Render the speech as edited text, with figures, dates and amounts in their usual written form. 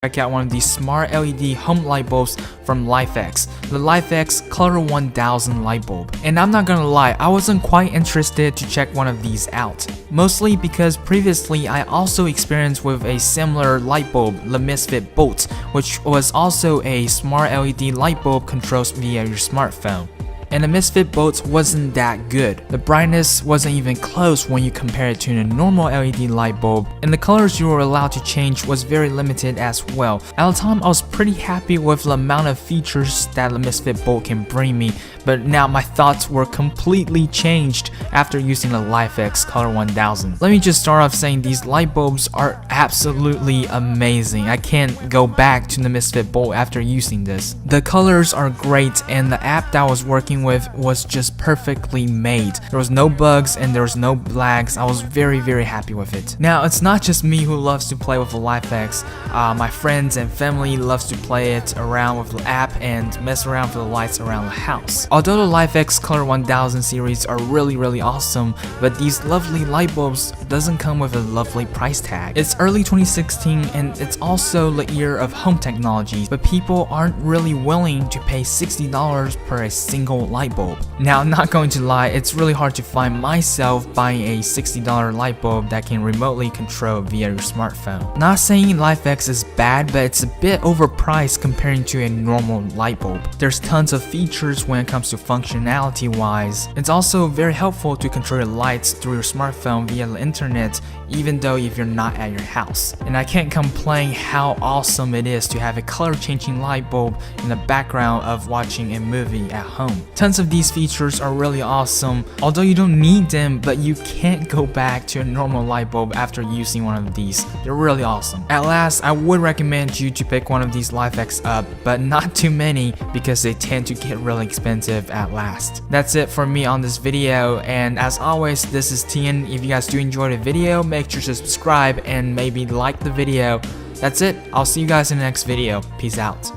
Check out one of these smart LED home light bulbs from LIFX, the LIFX Color 1000 light bulb. And I'm not gonna lie, I wasn't quite interested to check one of these out. Mostly because previously I also experienced with a similar light bulb, the Misfit Bolt, which was also a smart LED light bulb controlled via your smartphone. And the Misfit Bolt wasn't that good. The brightness wasn't even close when you compare it to a normal LED light bulb, and the colors you were allowed to change was very limited as well. At the time, I was pretty happy with the amount of features that the Misfit Bolt can bring me, but now my thoughts were completely changed after using the LIFX Color 1000. Let me just start off saying these light bulbs are absolutely amazing. I can't go back to the Misfit Bolt after using this. The colors are great, and the app that I was working with was just perfectly made. There was no bugs and there was no lags. I was very happy with it. Now, it's not just me who loves to play with the LIFX. My friends and family loves to play it around with the app and mess around with the lights around the house. Although the LIFX Color 1000 series are really awesome, but these lovely light bulbs doesn't come with a lovely price tag. It's early 2016 and it's also the year of home technology, but people aren't really willing to pay $60 per a single light bulb. Now, I'm not going to lie, it's really hard to find myself buying a $60 light bulb that can remotely control via your smartphone. Not saying LIFX is bad, but it's a bit overpriced comparing to a normal light bulb. There's tons of features when it comes to functionality wise. It's also very helpful to control your lights through your smartphone via the internet, even though if you're not at your house. And I can't complain how awesome it is to have a color changing light bulb in the background of watching a movie at home. Tons of these features are really awesome, although you don't need them, but you can't go back to a normal light bulb after using one of these. They're really awesome. At last, I would recommend you to pick one of these LIFX up, but not too many because they tend to get really expensive at last. That's it for me on this video, and as always, this is Tian. If you guys do enjoy the video, make sure to subscribe and maybe like the video. That's it. I'll see you guys in the next video. Peace out.